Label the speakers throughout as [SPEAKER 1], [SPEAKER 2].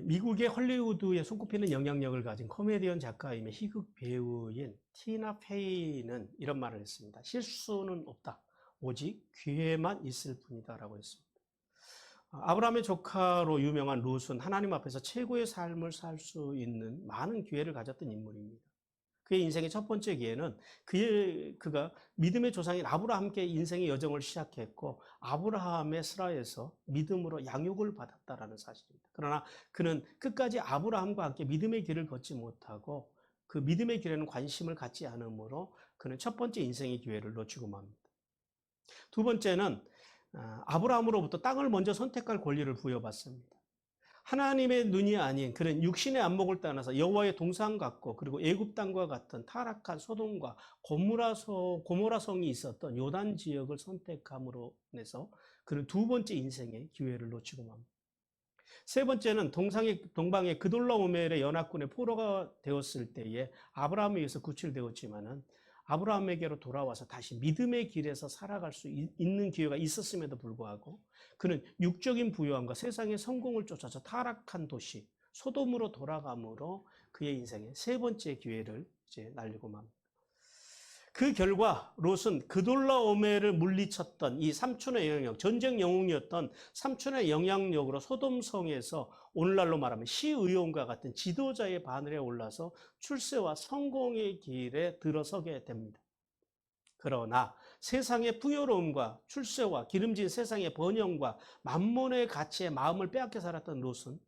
[SPEAKER 1] 미국의 헐리우드에 손꼽히는 영향력을 가진 코미디언 작가이며 희극 배우인 티나 페이는 이런 말을 했습니다. 실수는 없다. 오직 기회만 있을 뿐이다 라고 했습니다. 아브라함의 조카로 유명한 롯은 하나님 앞에서 최고의 삶을 살 수 있는 많은 기회를 가졌던 인물입니다. 그의 인생의 첫 번째 기회는 그가 믿음의 조상인 아브라함께 인생의 여정을 시작했고 아브라함의 스라에서 믿음으로 양육을 받았다라는 사실입니다. 그러나 그는 끝까지 아브라함과 함께 믿음의 길을 걷지 못하고 그 믿음의 길에는 관심을 갖지 않으므로 그는 첫 번째 인생의 기회를 놓치고 맙니다. 두 번째는 아브라함으로부터 땅을 먼저 선택할 권리를 부여받습니다. 하나님의 눈이 아닌 그런 육신의 안목을 떠나서 여호와의 동상 같고 그리고 애굽 땅과 같은 타락한 소돔과 고모라성이 있었던 요단 지역을 선택함으로 인해서 그는 두 번째 인생의 기회를 놓치고 맙니다. 세 번째는 동방의 그돌라오멜의 연합군의 포로가 되었을 때에 아브라함에 의해서 구출되었지만은 아브라함에게로 돌아와서 다시 믿음의 길에서 살아갈 수 있는 기회가 있었음에도 불구하고 그는 육적인 부유함과 세상의 성공을 쫓아서 타락한 도시 소돔으로 돌아감으로 그의 인생의 세 번째 기회를 이제 날리고 맙니다. 그 결과 롯은 그돌라오멜을 물리쳤던 이 삼촌의 영향력, 전쟁 영웅이었던 삼촌의 영향력으로 소돔성에서 오늘날로 말하면 시의원과 같은 지도자의 바늘에 올라서 출세와 성공의 길에 들어서게 됩니다. 그러나 세상의 풍요로움과 출세와 기름진 세상의 번영과 만몬의 가치에 마음을 빼앗겨 살았던 롯은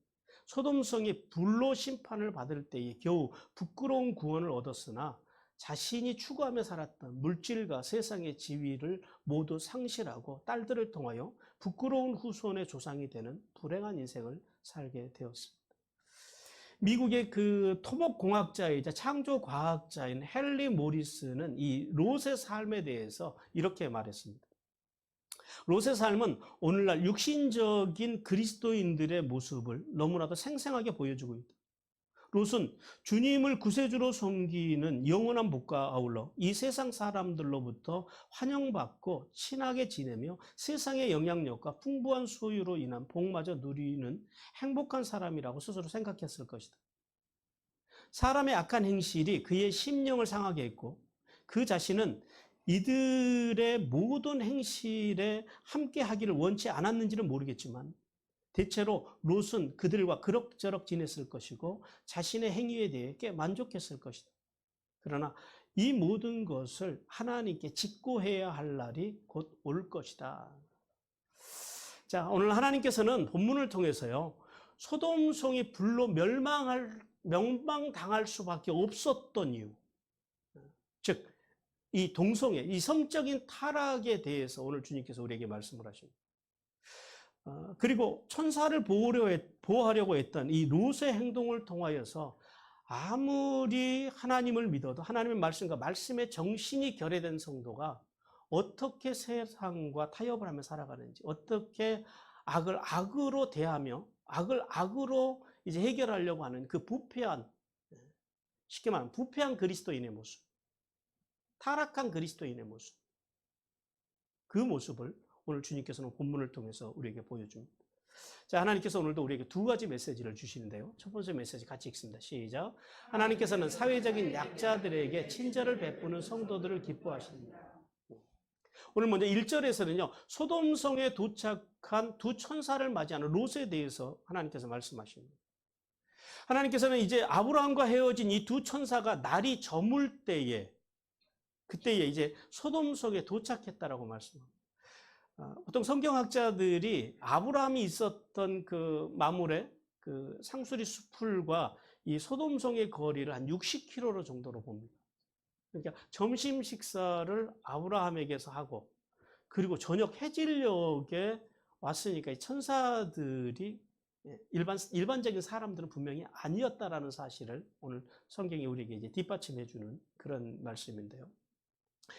[SPEAKER 1] 소돔성이 불로 심판을 받을 때에 겨우 부끄러운 구원을 얻었으나 자신이 추구하며 살았던 물질과 세상의 지위를 모두 상실하고 딸들을 통하여 부끄러운 후손의 조상이 되는 불행한 인생을 살게 되었습니다. 미국의 그 토목공학자이자 창조과학자인 헨리 모리스는 이 롯의 삶에 대해서 이렇게 말했습니다. 롯의 삶은 오늘날 육신적인 그리스도인들의 모습을 너무나도 생생하게 보여주고 있다. 롯은 주님을 구세주로 섬기는 영원한 복과 아울러 이 세상 사람들로부터 환영받고 친하게 지내며 세상의 영향력과 풍부한 소유로 인한 복마저 누리는 행복한 사람이라고 스스로 생각했을 것이다. 사람의 악한 행실이 그의 심령을 상하게 했고 그 자신은 이들의 모든 행실에 함께하기를 원치 않았는지는 모르겠지만 대체로 롯은 그들과 그럭저럭 지냈을 것이고 자신의 행위에 대해 꽤 만족했을 것이다. 그러나 이 모든 것을 하나님께 직고해야 할 날이 곧 올 것이다. 자, 오늘 하나님께서는 본문을 통해서요, 소돔성이 불로 멸망당할 수밖에 없었던 이유, 즉 이 동성애, 이 성적인 타락에 대해서 오늘 주님께서 우리에게 말씀을 하십니다. 그리고 천사를 보호하려고 했던 이 롯의 행동을 통하여서 아무리 하나님을 믿어도 하나님의 말씀과 말씀의 정신이 결여된 성도가 어떻게 세상과 타협을 하며 살아가는지, 어떻게 악을 악으로 대하며 악을 악으로 이제 해결하려고 하는 그 쉽게 말하면 부패한 그리스도인의 모습, 타락한 그리스도인의 모습, 그 모습을 오늘 주님께서는 본문을 통해서 우리에게 보여줍니다. 자, 하나님께서 오늘도 우리에게 두 가지 메시지를 주시는데요. 첫 번째 메시지 같이 읽습니다. 시작. 하나님께서는 사회적인 약자들에게 친절을 베푸는 성도들을 기뻐하십니다. 오늘 먼저 1절에서는요. 소돔성에 도착한 두 천사를 맞이하는 롯에 대해서 하나님께서 말씀하십니다. 하나님께서는 이제 아브라함과 헤어진 이 두 천사가 날이 저물 때에 그때에 이제 소돔성에 도착했다라고 말씀합니다. 보통 성경학자들이 아브라함이 있었던 그 마물의 그 상수리 수풀과 이 소돔성의 거리를 한 60km 정도로 봅니다. 그러니까 점심 식사를 아브라함에게서 하고 그리고 저녁 해질녘에 왔으니까 이 천사들이 일반적인 사람들은 분명히 아니었다라는 사실을 오늘 성경이 우리에게 이제 뒷받침해 주는 그런 말씀인데요.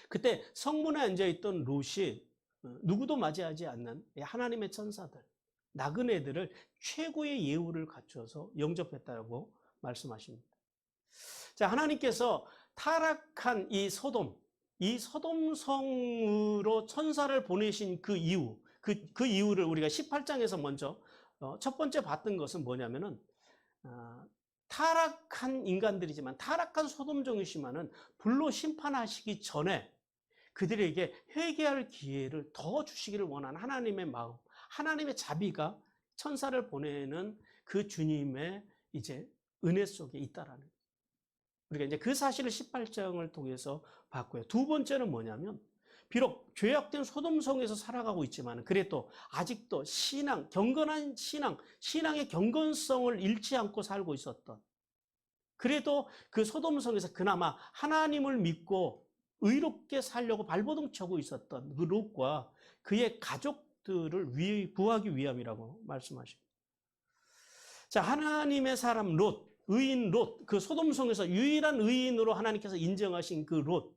[SPEAKER 1] 그때 성문에 앉아 있던 롯이 누구도 맞이하지 않는 하나님의 천사들, 나그네들을 최고의 예우를 갖춰서 영접했다고 말씀하십니다. 자, 하나님께서 타락한 이 소돔성으로 천사를 보내신 그 이유, 그 이유를 우리가 18장에서 먼저 첫 번째 봤던 것은 뭐냐면은 타락한 인간들이지만 타락한 소돔종이지만은 불로 심판하시기 전에 그들에게 회개할 기회를 더 주시기를 원하는 하나님의 마음, 하나님의 자비가 천사를 보내는 그 주님의 이제 은혜 속에 있다라는 거예요. 우리가 이제 그 사실을 18장을 통해서 봤고요. 두 번째는 뭐냐면 비록 죄악된 소돔성에서 살아가고 있지만 그래도 아직도 신앙, 경건한 신앙의 경건성을 잃지 않고 살고 있었던, 그래도 그 소돔성에서 그나마 하나님을 믿고 의롭게 살려고 발버둥 쳐고 있었던 그 롯과 그의 가족들을 구하기 위함이라고 말씀하십니다. 자, 하나님의 사람 롯, 의인 롯, 그 소돔성에서 유일한 의인으로 하나님께서 인정하신 그 롯.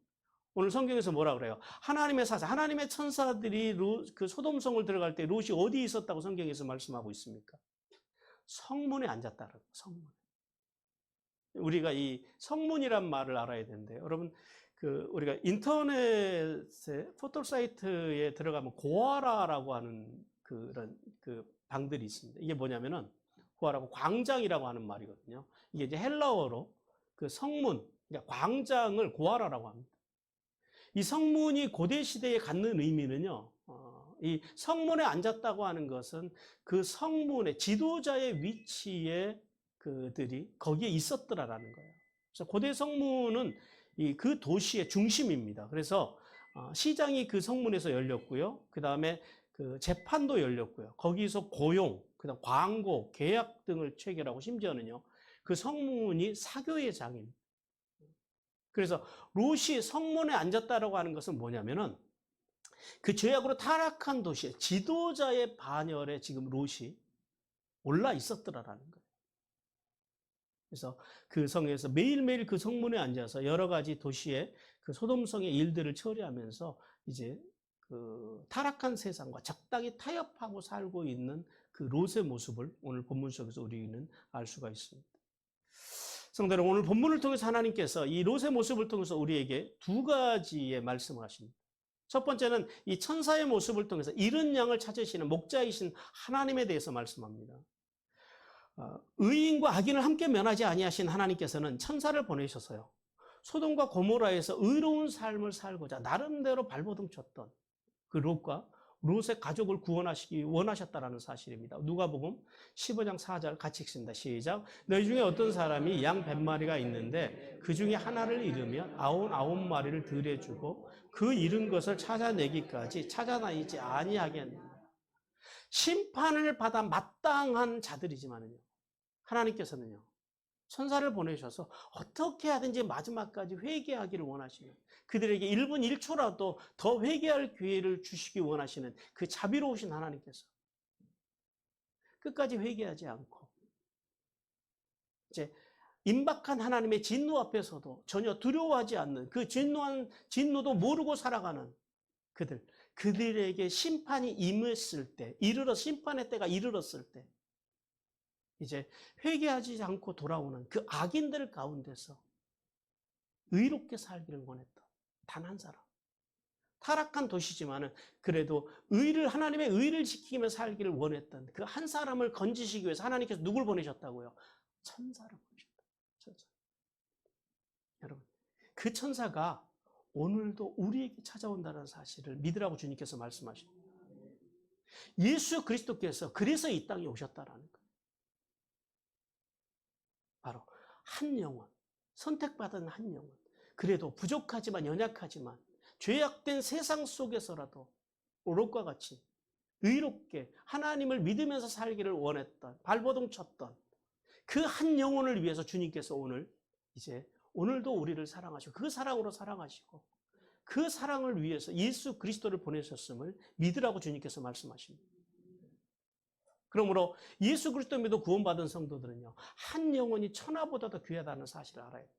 [SPEAKER 1] 오늘 성경에서 뭐라 그래요? 하나님의 사자, 하나님의 천사들이 그 소돔성을 들어갈 때 롯이 어디 있었다고 성경에서 말씀하고 있습니까? 성문에 앉았다라고, 성문. 우리가 이 성문이란 말을 알아야 되는데, 여러분, 우리가 인터넷에 포털 사이트에 들어가면 고아라라고 하는 그런 방들이 있습니다. 이게 뭐냐면은 고아라고 광장이라고 하는 말이거든요. 이게 이제 헬라어로 그 성문, 그러니까 광장을 고아라라고 합니다. 이 성문이 고대 시대에 갖는 의미는요, 이 성문에 앉았다고 하는 것은 그 성문의 지도자의 위치에 그들이 거기에 있었더라라는 거예요. 그래서 고대 성문은 그 도시의 중심입니다. 그래서 시장이 그 성문에서 열렸고요. 그 다음에 그 재판도 열렸고요. 거기서 고용, 그다음 광고, 계약 등을 체결하고 심지어는요, 그 성문이 사교의 장입니다. 그래서 롯이 성문에 앉았다라고 하는 것은 뭐냐면은 그 죄악으로 타락한 도시의 지도자의 반열에 지금 롯이 올라 있었더라라는 거예요. 그래서 그 성에서 매일매일 그 성문에 앉아서 여러 가지 도시의 그 소돔성의 일들을 처리하면서 이제 그 타락한 세상과 적당히 타협하고 살고 있는 그 롯의 모습을 오늘 본문 속에서 우리는 알 수가 있습니다. 성도 여러분, 오늘 본문을 통해서 하나님께서 이 롯의 모습을 통해서 우리에게 두 가지의 말씀을 하십니다. 첫 번째는 이 천사의 모습을 통해서 잃은 양을 찾으시는 목자이신 하나님에 대해서 말씀합니다. 의인과 악인을 함께 면하지 아니하신 하나님께서는 천사를 보내셔서요, 소돔과 고모라에서 의로운 삶을 살고자 나름대로 발버둥 쳤던 그 롯과 롯의 가족을 구원하시기 원하셨다라는 사실입니다. 누가복음 15장 4절 같이 읽습니다. 시작. 너희 중에 어떤 사람이 양 100마리가 있는데 그 중에 하나를 잃으면 99마리를 들여주고 그 잃은 것을 찾아내기까지 찾아다니지 아니하겠느냐. 심판을 받아 마땅한 자들이지만은요, 하나님께서는요, 천사를 보내셔서 어떻게 하든지 마지막까지 회개하기를 원하시는, 그들에게 1분 1초라도 더 회개할 기회를 주시기 원하시는 그 자비로우신 하나님께서 끝까지 회개하지 않고 이제 임박한 하나님의 진노 앞에서도 전혀 두려워하지 않는, 그 진노도 모르고 살아가는 그들에게 심판이 임했을 때, 심판의 때가 이르렀을 때 이제 회개하지 않고 돌아오는 그 악인들 가운데서 의롭게 살기를 원했던 단 한 사람. 타락한 도시지만은 그래도 하나님의 의를 지키며 살기를 원했던 그 한 사람을 건지시기 위해서 하나님께서 누굴 보내셨다고요? 천사를 보내셨다. 천사. 여러분, 그 천사가 오늘도 우리에게 찾아온다는 사실을 믿으라고 주님께서 말씀하십니다. 예수 그리스도께서 그래서 이 땅에 오셨다라는 거예요. 바로 한 영혼, 선택받은 한 영혼, 그래도 부족하지만 연약하지만 죄악된 세상 속에서라도 롯과 같이 의롭게 하나님을 믿으면서 살기를 원했던, 발버둥 쳤던 그 한 영혼을 위해서 주님께서 오늘도 우리를 사랑하시고 그 사랑으로 사랑하시고 그 사랑을 위해서 예수 그리스도를 보내셨음을 믿으라고 주님께서 말씀하십니다. 그러므로 예수 그리스도 믿어 구원받은 성도들은요, 한 영혼이 천하보다 더 귀하다는 사실을 알아야 돼요.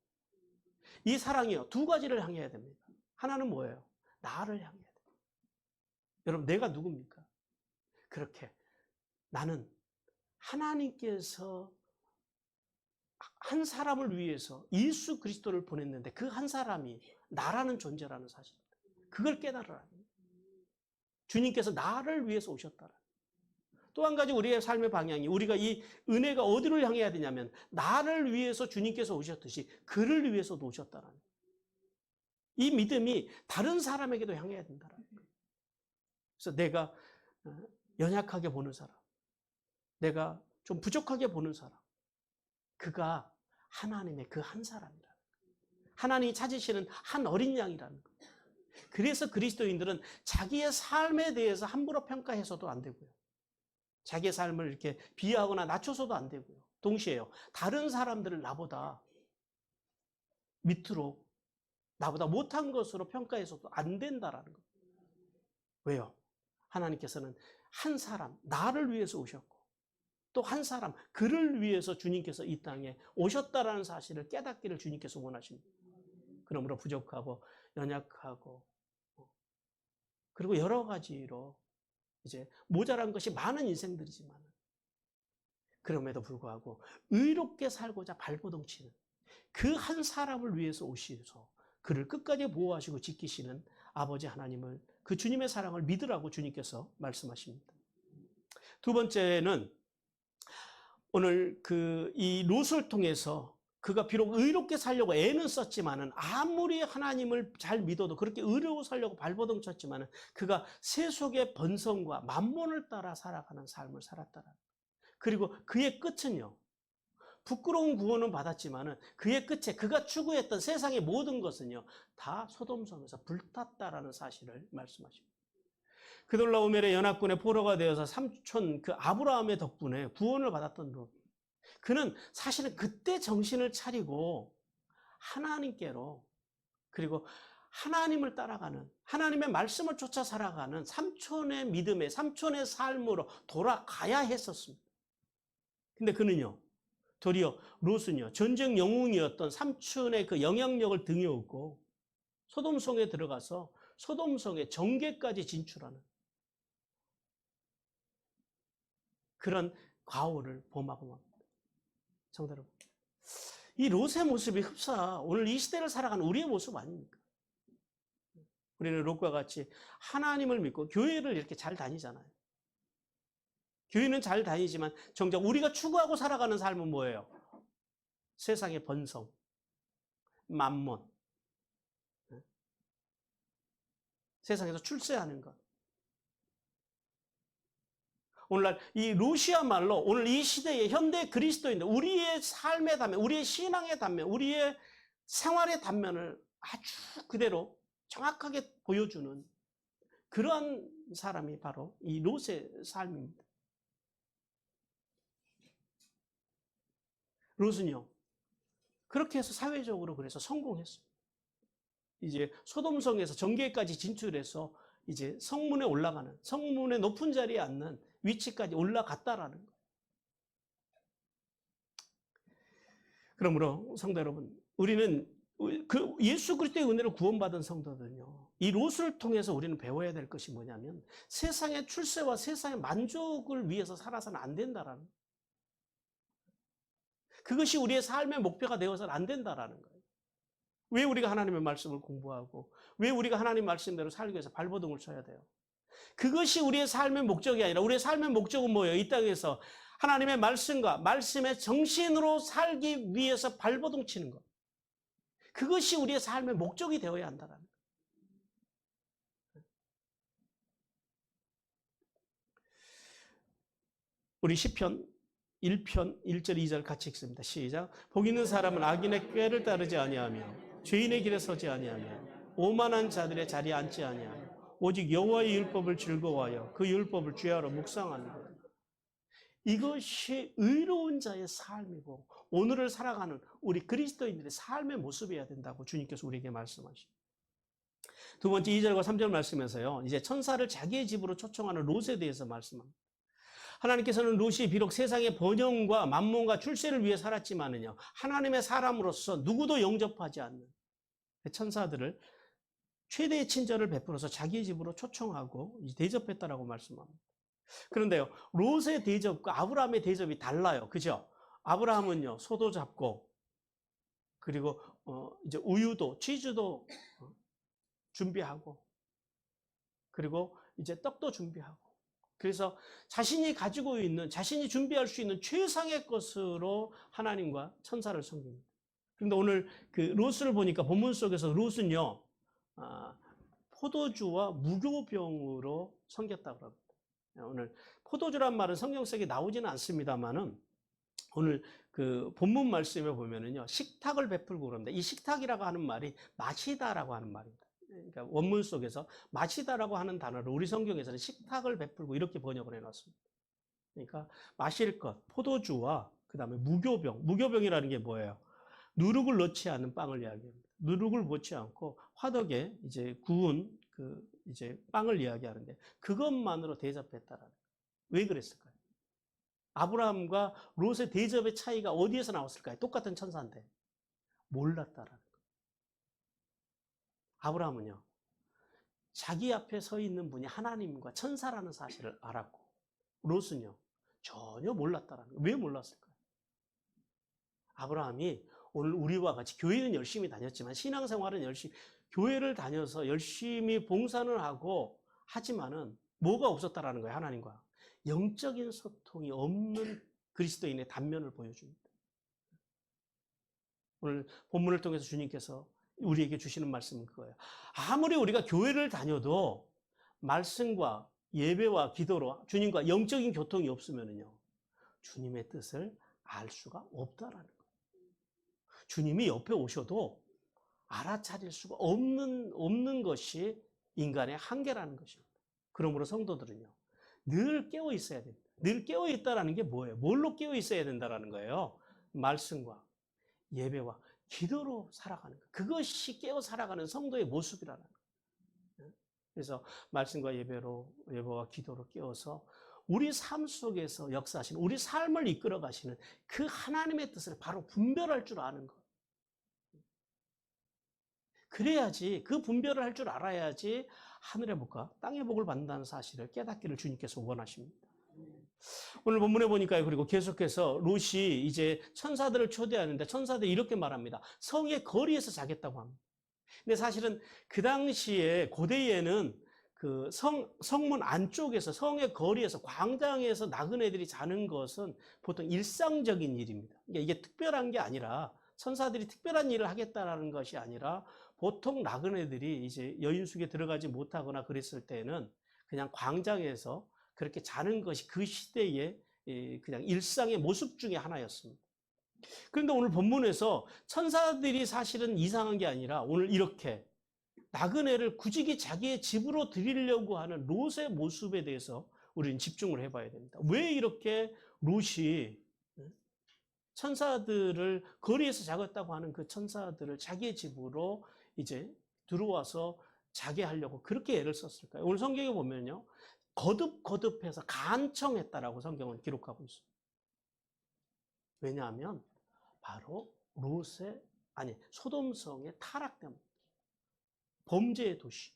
[SPEAKER 1] 이 사랑이요, 두 가지를 향해야 됩니다. 하나는 뭐예요? 나를 향해야 돼요. 여러분, 내가 누굽니까? 그렇게 나는 하나님께서 한 사람을 위해서 예수 그리스도를 보냈는데 그 한 사람이 나라는 존재라는 사실입니다. 그걸 깨달으라는 거예요. 주님께서 나를 위해서 오셨다라는 거예요. 또 한 가지 우리의 삶의 방향이, 우리가 이 은혜가 어디를 향해야 되냐면 나를 위해서 주님께서 오셨듯이 그를 위해서도 오셨다라는 거예요. 이 믿음이 다른 사람에게도 향해야 된다라는 거예요. 그래서 내가 연약하게 보는 사람, 내가 좀 부족하게 보는 사람, 그가 하나님의 그 한 사람이라는 거예요. 하나님이 찾으시는 한 어린 양이라는 거예요. 그래서 그리스도인들은 자기의 삶에 대해서 함부로 평가해서도 안 되고요. 자기의 삶을 이렇게 비하하거나 낮춰서도 안 되고요. 동시에요, 다른 사람들을 나보다 밑으로, 나보다 못한 것으로 평가해서도 안 된다라는 거예요. 왜요? 하나님께서는 한 사람, 나를 위해서 오셨고, 또 한 사람, 그를 위해서 주님께서 이 땅에 오셨다라는 사실을 깨닫기를 주님께서 원하십니다. 그러므로 부족하고 연약하고 그리고 여러 가지로 이제 모자란 것이 많은 인생들이지만, 그럼에도 불구하고 의롭게 살고자 발버둥치는 그 한 사람을 위해서 오셔서 그를 끝까지 보호하시고 지키시는 아버지 하나님을, 그 주님의 사랑을 믿으라고 주님께서 말씀하십니다. 두 번째는 오늘 이 롯을 통해서 그가 비록 의롭게 살려고 애는 썼지만은, 아무리 하나님을 잘 믿어도 그렇게 의로워 살려고 발버둥 쳤지만은 그가 세속의 번성과 만몬을 따라 살아가는 삶을 살았다라는 거예요. 그리고 그의 끝은요, 부끄러운 구원은 받았지만은 그의 끝에 그가 추구했던 세상의 모든 것은요 다 소돔성에서 불탔다라는 사실을 말씀하십니다. 그돌라오멜의 연합군의 포로가 되어서 삼촌 그 아브라함의 덕분에 구원을 받았던 롯, 그는 사실은 그때 정신을 차리고 하나님께로, 그리고 하나님을 따라가는, 하나님의 말씀을 쫓아 살아가는 삼촌의 믿음의, 삼촌의 삶으로 돌아가야 했었습니다. 근데 그는요, 도리어 롯은요, 전쟁 영웅이었던 삼촌의 그 영향력을 등에 업고 소돔성에 들어가서 소돔성의 정계까지 진출하는 그런 과오를 범하고 맙니다. 성도 여러분, 이 롯의 모습이 흡사 오늘 이 시대를 살아가는 우리의 모습 아닙니까? 우리는 롯과 같이 하나님을 믿고 교회를 이렇게 잘 다니잖아요. 교회는 잘 다니지만 정작 우리가 추구하고 살아가는 삶은 뭐예요? 세상의 번성, 만몬, 세상에서 출세하는 것. 오늘날 이 롯이야말로 오늘 이 시대의 현대 그리스도인들, 우리의 삶의 단면, 우리의 신앙의 단면, 우리의 생활의 단면을 아주 그대로 정확하게 보여주는 그러한 사람이 바로 이 롯의 삶입니다. 롯은요, 그렇게 해서 사회적으로 그래서 성공했어요. 이제 소돔성에서 정계까지 진출해서 이제 성문에 올라가는, 성문의 높은 자리에 앉는 위치까지 올라갔다라는 거예요. 그러므로 성도 여러분, 우리는 그 예수 그리스도의 은혜로 구원받은 성도들은요, 이 롯을 통해서 우리는 배워야 될 것이 뭐냐면, 세상의 출세와 세상의 만족을 위해서 살아서는 안 된다라는 거예요. 그것이 우리의 삶의 목표가 되어서는 안 된다라는 거예요. 왜 우리가 하나님의 말씀을 공부하고, 왜 우리가 하나님 말씀대로 살기 위해서 발버둥을 쳐야 돼요? 그것이 우리의 삶의 목적이 아니라, 우리의 삶의 목적은 뭐예요? 이 땅에서 하나님의 말씀과 말씀의 정신으로 살기 위해서 발버둥 치는 것. 그것이 우리의 삶의 목적이 되어야 한다는 거예요. 우리 시편 1편 1절 2절 같이 읽습니다. 시작. 복 있는 사람은 악인의 꾀를 따르지 아니하며 죄인의 길에 서지 아니하며 오만한 자들의 자리에 앉지 아니하며 오직 여호와의 율법을 즐거워하여 그 율법을 주야로 묵상하는 것. 이것이 의로운 자의 삶이고 오늘을 살아가는 우리 그리스도인들의 삶의 모습이어야 된다고 주님께서 우리에게 말씀하십니다. 두 번째 2절과 3절 말씀에서요, 이제 천사를 자기의 집으로 초청하는 롯에 대해서 말씀합니다. 하나님께서는 롯이 비록 세상의 번영과 만몬과 출세를 위해 살았지만은요, 하나님의 사람으로서 누구도 영접하지 않는 천사들을 최대의 친절을 베풀어서 자기의 집으로 초청하고 대접했다라고 말씀합니다. 그런데요, 롯의 대접과 아브라함의 대접이 달라요. 그죠? 아브라함은요, 소도 잡고, 그리고 이제 우유도, 치즈도 준비하고, 그리고 이제 떡도 준비하고, 그래서 자신이 가지고 있는, 자신이 준비할 수 있는 최상의 것으로 하나님과 천사를 섬깁니다. 그런데 오늘 그 롯을 보니까 본문 속에서 롯은요, 포도주와 무교병으로 섬겼다고 합니다. 오늘 포도주란 말은 성경 속에 나오지는 않습니다만은 오늘 그 본문 말씀에 보면은요, 식탁을 베풀고 그럽니다. 이 식탁이라고 하는 말이 마시다라고 하는 말입니다. 그러니까 원문 속에서 마시다라고 하는 단어를 우리 성경에서는 식탁을 베풀고 이렇게 번역을 해놨습니다. 그러니까 마실 것, 포도주와 그 다음에 무교병. 무교병이라는 게 뭐예요? 누룩을 넣지 않는 빵을 이야기합니다. 누룩을 넣지 않고 화덕에 이제 구운 그 이제 빵을 이야기하는데 그것만으로 대접했다라는 거예요. 왜 그랬을까요? 아브라함과 롯의 대접의 차이가 어디에서 나왔을까요? 똑같은 천사인데 몰랐다라는 거예요. 아브라함은요, 자기 앞에 서 있는 분이 하나님과 천사라는 사실을 알았고 롯은요, 전혀 몰랐다라는 거예요. 왜 몰랐을까요? 아브라함이 오늘 우리와 같이 교회는 열심히 다녔지만 신앙생활은 열심히, 교회를 다녀서 열심히 봉사는 하고 하지만은 뭐가 없었다라는 거예요, 하나님과. 영적인 소통이 없는 그리스도인의 단면을 보여줍니다. 오늘 본문을 통해서 주님께서 우리에게 주시는 말씀은 그거예요. 아무리 우리가 교회를 다녀도 말씀과 예배와 기도로 주님과 영적인 교통이 없으면요, 주님의 뜻을 알 수가 없다라는 거예요. 주님이 옆에 오셔도 알아차릴 수가 없는 것이 인간의 한계라는 것입니다. 그러므로 성도들은요, 늘 깨어 있어야 됩니다. 늘 깨어 있다라는 게 뭐예요? 뭘로 깨어 있어야 된다라는 거예요? 말씀과 예배와 기도로 살아가는 것. 그것이 깨어 살아가는 성도의 모습이라는 거예요. 그래서 말씀과 예배와 기도로 깨어서 우리 삶 속에서 역사하시는, 우리 삶을 이끌어 가시는 그 하나님의 뜻을 바로 분별할 줄 아는 것. 그래야지, 그 분별을 할 줄 알아야지 하늘의 복과 땅의 복을 받는다는 사실을 깨닫기를 주님께서 원하십니다. 오늘 본문에 보니까요, 그리고 계속해서 롯이 이제 천사들을 초대하는데 천사들이 이렇게 말합니다. 성의 거리에서 자겠다고 합니다. 근데 사실은 그 당시에 고대에는 그 성문 안쪽에서, 성의 거리에서, 광장에서 나그네들이 자는 것은 보통 일상적인 일입니다. 그러니까 이게 특별한 게 아니라, 천사들이 특별한 일을 하겠다라는 것이 아니라 보통 나그네들이 이제 여인숙에 들어가지 못하거나 그랬을 때는 그냥 광장에서 그렇게 자는 것이 그 시대의 그냥 일상의 모습 중에 하나였습니다. 그런데 오늘 본문에서 천사들이 사실은 이상한 게 아니라 오늘 이렇게 나그네를 굳이 자기의 집으로 들이려고 하는 롯의 모습에 대해서 우리는 집중을 해봐야 됩니다. 왜 이렇게 롯이 천사들을 거리에서 자겠다고 하는 그 천사들을 자기의 집으로 이제 들어와서 자게 하려고 그렇게 애를 썼을까요? 오늘 성경에 보면요, 거듭해서 간청했다라고 성경은 기록하고 있습니다. 왜냐하면 바로 소돔성의 타락 때문에, 범죄의 도시.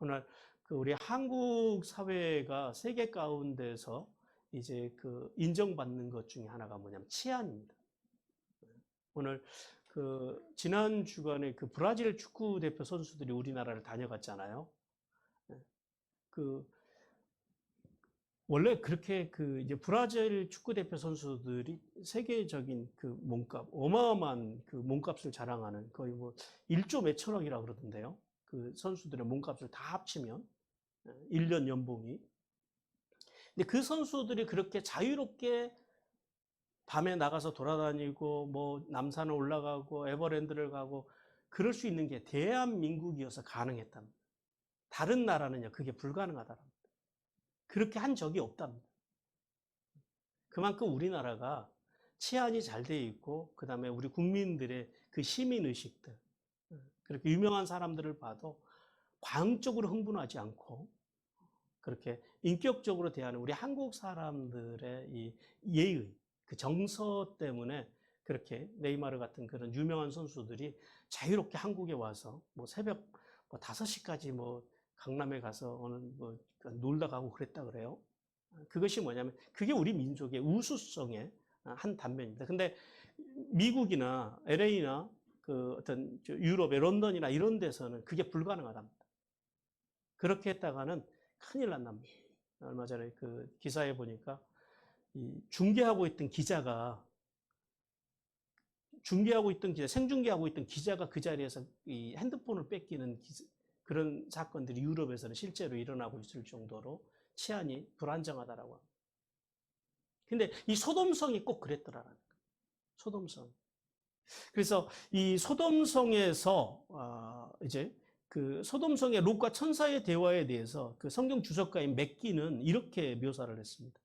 [SPEAKER 1] 오늘 우리 한국 사회가 세계 가운데서 이제 그 인정받는 것 중에 하나가 뭐냐면 치안입니다. 오늘 지난 주간에 그 브라질 축구 대표 선수들이 우리나라를 다녀갔잖아요. 원래 그렇게 이제 브라질 축구 대표 선수들이 세계적인 그 몸값, 어마어마한 그 몸값을 자랑하는 거의 뭐 1조 몇천억이라고 그러던데요. 그 선수들의 몸값을 다 합치면 1년 연봉이. 근데 그 선수들이 그렇게 자유롭게 밤에 나가서 돌아다니고 뭐 남산을 올라가고 에버랜드를 가고 그럴 수 있는 게 대한민국이어서 가능했답니다. 다른 나라는요, 그게 불가능하다랍니다. 그렇게 한 적이 없답니다. 그만큼 우리나라가 치안이 잘 돼 있고, 그 다음에 우리 국민들의 그 시민의식들, 그렇게 유명한 사람들을 봐도 광적으로 흥분하지 않고 그렇게 인격적으로 대하는 우리 한국 사람들의 이 예의, 그 정서 때문에 그렇게 네이마르 같은 그런 유명한 선수들이 자유롭게 한국에 와서 뭐 새벽 5시까지 뭐 강남에 가서 오늘 뭐 놀다 가고 그랬다 그래요. 그것이 뭐냐면 그게 우리 민족의 우수성의 한 단면입니다. 근데 미국이나 LA나 그 어떤 유럽의 런던이나 이런 데서는 그게 불가능하답니다. 그렇게 했다가는 큰일 난답니다. 얼마 전에 그 기사에 보니까 이 중계하고 있던 기자가 생중계하고 있던 기자가 그 자리에서 이 핸드폰을 뺏기는 그런 사건들이 유럽에서는 실제로 일어나고 있을 정도로 치안이 불안정하다라고 합니다. 근데 이 소돔성이 꼭 그랬더라는 거예요. 소돔성. 그래서 이 소돔성에서 이제 그 소돔성의 롯과 천사의 대화에 대해서 그 성경 주석가인 맥기는 이렇게 묘사를 했습니다.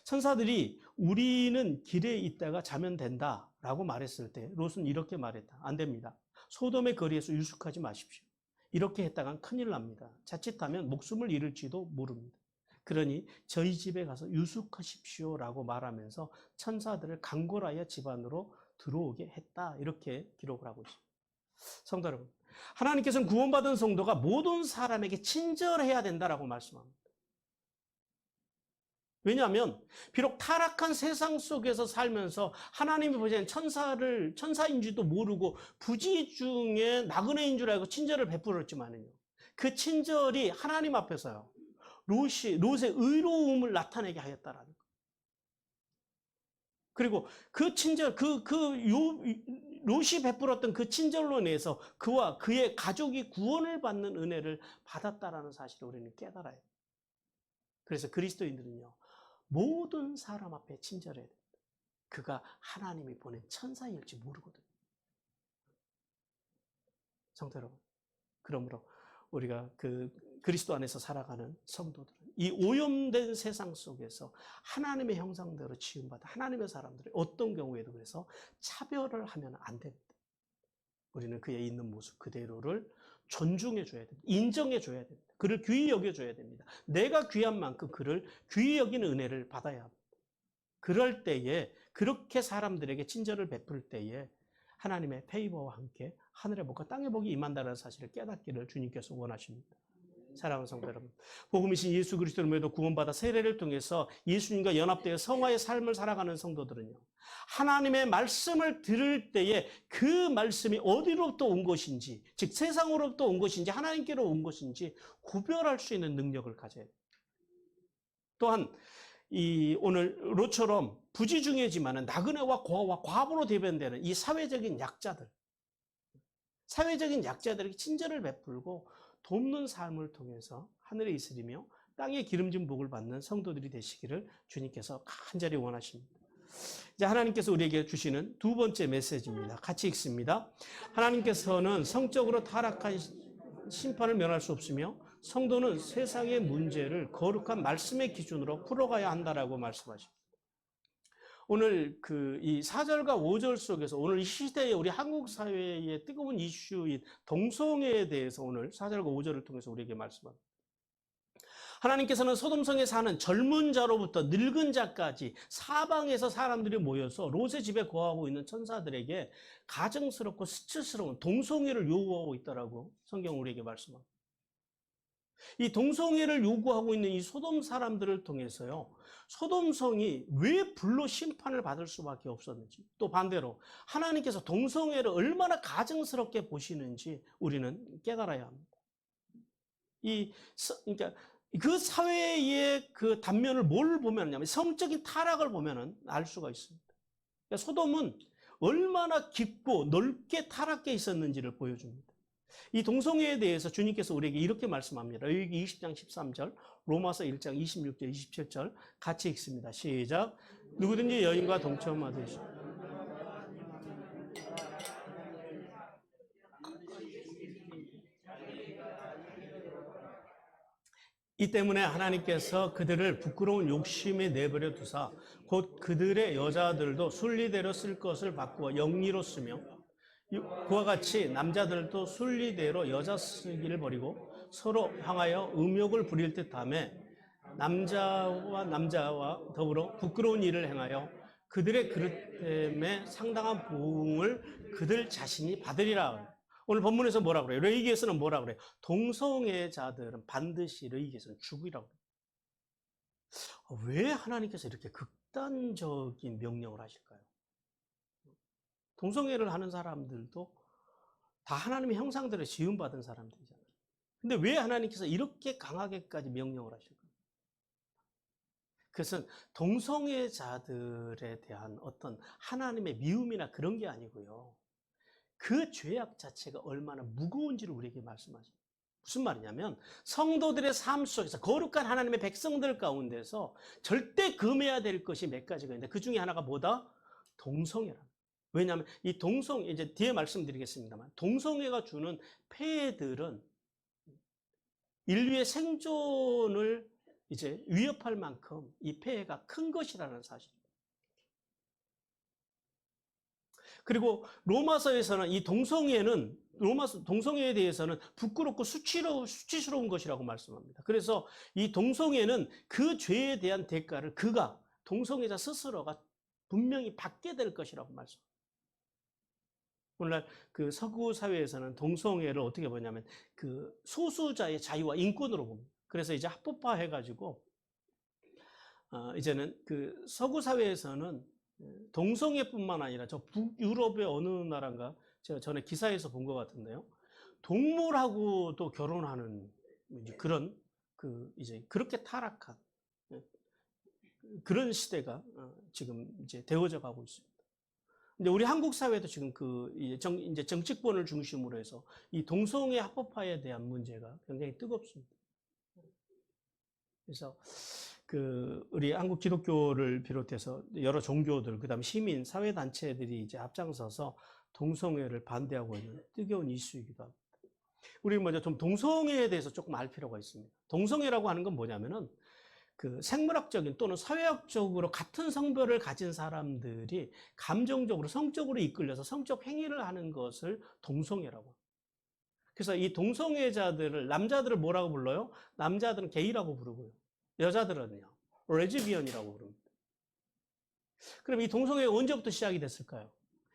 [SPEAKER 1] 천사들이 우리는 길에 있다가 자면 된다라고 말했을 때 롯은 이렇게 말했다. 안 됩니다. 소돔의 거리에서 유숙하지 마십시오. 이렇게 했다간 큰일 납니다. 자칫하면 목숨을 잃을지도 모릅니다. 그러니 저희 집에 가서 유숙하십시오라고 말하면서 천사들을 강골하여 집 안으로 들어오게 했다. 이렇게 기록을 하고 있습니다. 성도 여러분, 하나님께서는 구원받은 성도가 모든 사람에게 친절해야 된다라고 말씀합니다. 왜냐하면 비록 타락한 세상 속에서 살면서 하나님이 보시기엔 천사인지도 모르고 부지 중에 나그네인 줄 알고 친절을 베풀었지만요, 그 친절이 하나님 앞에서요, 롯의 의로움을 나타내게 하였다라는 거예요. 그리고 그 친절, 롯이 베풀었던 그 친절로 인해서 그와 그의 가족이 구원을 받는 은혜를 받았다라는 사실을 우리는 깨달아야 돼요. 그래서 그리스도인들은요, 모든 사람 앞에 친절해야 됩니다. 그가 하나님이 보낸 천사일지 모르거든요. 성도 여러분, 그러므로 우리가 그 그리스도 안에서 살아가는 성도들은 이 오염된 세상 속에서 하나님의 형상대로 지음받아 하나님의 사람들이 어떤 경우에도 그래서 차별을 하면 안 됩니다. 우리는 그의 있는 모습 그대로를 존중해 줘야 됩니다. 인정해 줘야 됩니다. 그를 귀히 여겨 줘야 됩니다. 내가 귀한 만큼 그를 귀히 여기는 은혜를 받아야 합니다. 그럴 때에, 그렇게 사람들에게 친절을 베풀 때에 하나님의 페이버와 함께 하늘의 복과 땅의 복이 임한다는 사실을 깨닫기를 주님께서 원하십니다. 사랑하는 성도 여러분, 복음이신 예수 그리스도를 믿어 구원받아 세례를 통해서 예수님과 연합되어 성화의 삶을 살아가는 성도들은요, 하나님의 말씀을 들을 때에 그 말씀이 어디로부터 온 것인지, 즉 세상으로부터 온 것인지 하나님께로 온 것인지 구별할 수 있는 능력을 가져야 돼요. 또한 오늘 롯처럼 부지중이지만 나그네와 고아와 과부로 대변되는 이 사회적인 약자들에게 친절을 베풀고 돕는 삶을 통해서 하늘에 이스리며 땅에 기름진 복을 받는 성도들이 되시기를 주님께서 간절히 원하십니다. 이제 하나님께서 우리에게 주시는 두 번째 메시지입니다. 같이 읽습니다. 하나님께서는 성적으로 타락한 심판을 면할 수 없으며 성도는 세상의 문제를 거룩한 말씀의 기준으로 풀어가야 한다라고 말씀하십니다. 오늘 이 4절과 5절 속에서 오늘 이 시대에 우리 한국 사회의 뜨거운 이슈인 동성애에 대해서 오늘 4절과 5절을 통해서 우리에게 말씀합니다. 하나님께서는 소돔성에 사는 젊은 자로부터 늙은 자까지 사방에서 사람들이 모여서 롯의 집에 거하고 있는 천사들에게 가증스럽고 수치스러운 동성애를 요구하고 있다라고 성경 우리에게 말씀합니다. 이 동성애를 요구하고 있는 이 소돔 사람들을 통해서요, 소돔성이 왜 불로 심판을 받을 수밖에 없었는지, 또 반대로 하나님께서 동성애를 얼마나 가증스럽게 보시는지 우리는 깨달아야 합니다. 그러니까 그 사회의 그 단면을 뭘 보면요, 성적인 타락을 보면은 알 수가 있습니다. 그러니까 소돔은 얼마나 깊고 넓게 타락해 있었는지를 보여줍니다. 이 동성애에 대해서 주님께서 우리에게 이렇게 말씀합니다. 여기 20장 13절, 로마서 1장 26절, 27절 같이 읽습니다. 시작. 누구든지 여인과 동침하듯이 이 때문에 하나님께서 그들을 부끄러운 욕심에 내버려 두사 곧 그들의 여자들도 순리대로 쓸 것을 바꾸어 영리로 쓰며 그와 같이 남자들도 순리대로 여자 쓰기를 버리고 서로 향하여 음욕을 부릴 듯하며 남자와 더불어 부끄러운 일을 행하여 그들의 그릇됨에 상당한 보응을 그들 자신이 받으리라. 오늘 본문에서 뭐라 그래요? 레위기에서는 뭐라 그래요? 동성애자들은 반드시 레위기에서는 죽으리라고 그래요. 왜 하나님께서 이렇게 극단적인 명령을 하실까요? 동성애를 하는 사람들도 다 하나님의 형상대로 지음받은 사람들이잖아요. 근데 왜 하나님께서 이렇게 강하게까지 명령을 하실까요? 그것은 동성애자들에 대한 어떤 하나님의 미움이나 그런 게 아니고요. 그 죄악 자체가 얼마나 무거운지를 우리에게 말씀하십니다. 무슨 말이냐면 성도들의 삶 속에서 거룩한 하나님의 백성들 가운데서 절대 금해야 될 것이 몇 가지가 있는데 그 중에 하나가 뭐다? 동성애라. 왜냐하면 이 이제 뒤에 말씀드리겠습니다만 동성애가 주는 폐해들은 인류의 생존을 이제 위협할 만큼 이 폐해가 큰 것이라는 사실입니다. 그리고 로마서에서는 이 동성애에 대해서는 부끄럽고 수치스러운 것이라고 말씀합니다. 그래서 이 동성애는 그 죄에 대한 대가를 동성애자 스스로가 분명히 받게 될 것이라고 말씀합니다. 오늘날 그 서구 사회에서는 동성애를 어떻게 보냐면 그 소수자의 자유와 인권으로 봅니다. 그래서 이제 합법화 해가지고 이제는 그 서구 사회에서는 동성애뿐만 아니라 저 북유럽의 어느 나라인가 제가 전에 기사에서 본 것 같은데요. 동물하고도 결혼하는 그런 이제 그렇게 타락한 그런 시대가 지금 이제 되어져 가고 있습니다. 이제 우리 한국 사회도 지금 이제 정치권을 중심으로 해서 이 동성애 합법화에 대한 문제가 굉장히 뜨겁습니다. 그래서 우리 한국 기독교를 비롯해서 여러 종교들, 그다음 시민, 사회 단체들이 이제 앞장서서 동성애를 반대하고 있는 뜨거운 이슈이기도 합니다. 우리 먼저 좀 동성애에 대해서 조금 알 필요가 있습니다. 동성애라고 하는 건 뭐냐면은 그 생물학적인 또는 사회학적으로 같은 성별을 가진 사람들이 감정적으로, 성적으로 이끌려서 성적 행위를 하는 것을 동성애라고 합니다. 그래서 이 동성애자들을, 남자들을 뭐라고 불러요? 남자들은 게이라고 부르고요. 여자들은요, 레즈비언이라고 부릅니다. 그럼 이 동성애가 언제부터 시작이 됐을까요?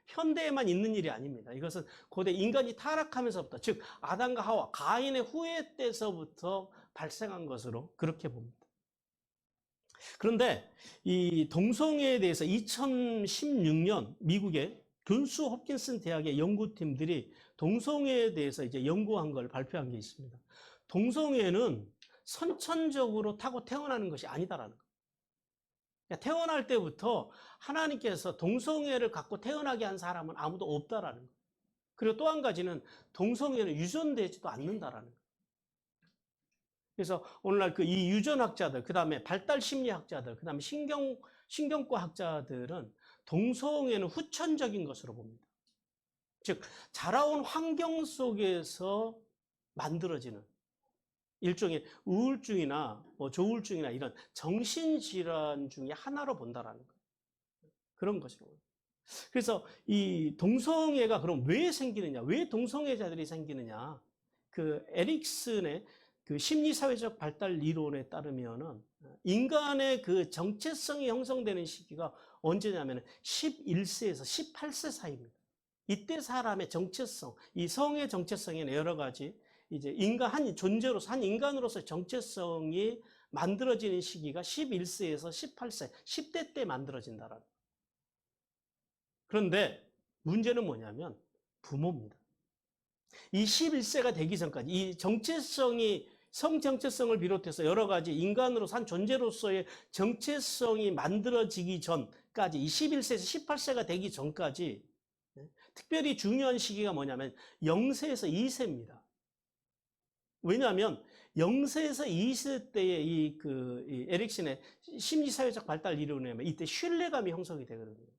[SPEAKER 1] 현대에만 있는 일이 아닙니다. 이것은 고대 인간이 타락하면서부터, 즉 아담과 하와, 가인의 후예 때서부터 발생한 것으로 그렇게 봅니다. 그런데 이 동성애에 대해서 2016년 미국의 존스 홉킨슨 대학의 연구팀들이 동성애에 대해서 이제 연구한 걸 발표한 게 있습니다. 동성애는 선천적으로 타고 태어나는 것이 아니다라는 거예요. 그러니까 태어날 때부터 하나님께서 동성애를 갖고 태어나게 한 사람은 아무도 없다라는 거예요. 그리고 또 한 가지는 동성애는 유전되지도 않는다라는 거예요. 그래서 오늘날 이 유전학자들, 그 다음에 발달심리학자들, 그 다음에 신경과 학자들은 동성애는 후천적인 것으로 봅니다. 즉, 자라온 환경 속에서 만들어지는 일종의 우울증이나 조울증이나 이런 정신질환 중에 하나로 본다라는 거예요. 그런 것이라고. 그래서 이 동성애가 그럼 왜 생기느냐, 왜 동성애자들이 생기느냐, 에릭슨의 심리사회적 발달 이론에 따르면은 인간의 정체성이 형성되는 시기가 언제냐면 11세에서 18세 사이입니다. 이때 사람의 정체성, 이 성의 정체성에는 여러 가지 이제 한 존재로서, 한 인간으로서의 정체성이 만들어지는 시기가 11세에서 18세, 10대 때 만들어진다라는. 그런데 문제는 뭐냐면 부모입니다. 이 11세가 되기 전까지 이 성 정체성을 비롯해서 여러 가지 인간으로서 한 존재로서의 정체성이 만들어지기 전까지, 이 11세에서 18세가 되기 전까지 특별히 중요한 시기가 뭐냐면 0세에서 2세입니다. 왜냐하면 0세에서 2세 때의 이 에릭슨의 심리사회적 발달 이론에 의하면 이때 신뢰감이 형성이 되거든요.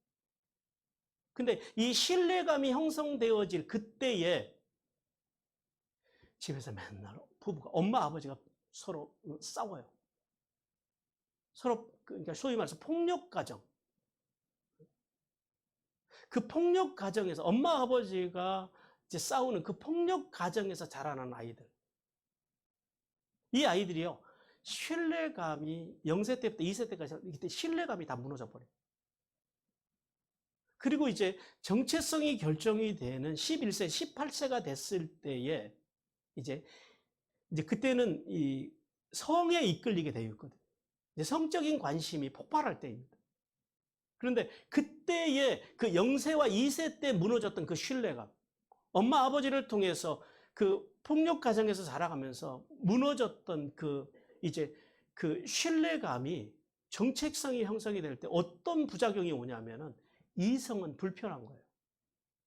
[SPEAKER 1] 근데 이 신뢰감이 형성되어질 그때에 집에서 맨날 부부가, 엄마 아버지가 서로 싸워요. 서로, 그러니까 소위 말해서 폭력 가정. 그 폭력 가정에서 엄마 아버지가 이제 싸우는 그 폭력 가정에서 자라난 아이들. 이 아이들이요, 신뢰감이 0세 때부터 2세 때까지 이때 신뢰감이 다 무너져 버려요. 그리고 이제 정체성이 결정이 되는 11세, 18세가 됐을 때에 이제 그때는 이 성에 이끌리게 되어 있거든요. 이제 성적인 관심이 폭발할 때입니다. 그런데 그때의 0세와 2세 때 무너졌던 그 신뢰감, 엄마 아버지를 통해서 폭력 가정에서 자라가면서 무너졌던 이제 신뢰감이 정체성이 형성이 될 때 어떤 부작용이 오냐면은 이성은 불편한 거예요.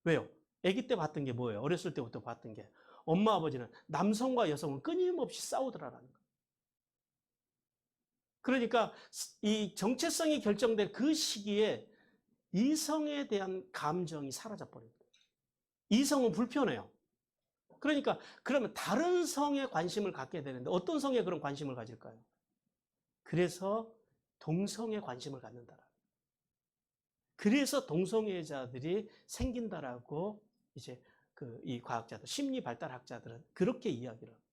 [SPEAKER 1] 왜요? 아기 때 봤던 게 뭐예요? 어렸을 때부터 봤던 게 엄마 아버지는 남성과 여성은 끊임없이 싸우더라라는 거예요. 그러니까 이 정체성이 결정된 그 시기에 이성에 대한 감정이 사라져 버립니다. 이성은 불편해요. 그러니까 그러면 다른 성에 관심을 갖게 되는데 어떤 성에 그런 관심을 가질까요? 그래서 동성에 관심을 갖는다. 그래서 동성애자들이 생긴다라고 이제 이 과학자들, 심리 발달학자들은 그렇게 이야기를 합니다.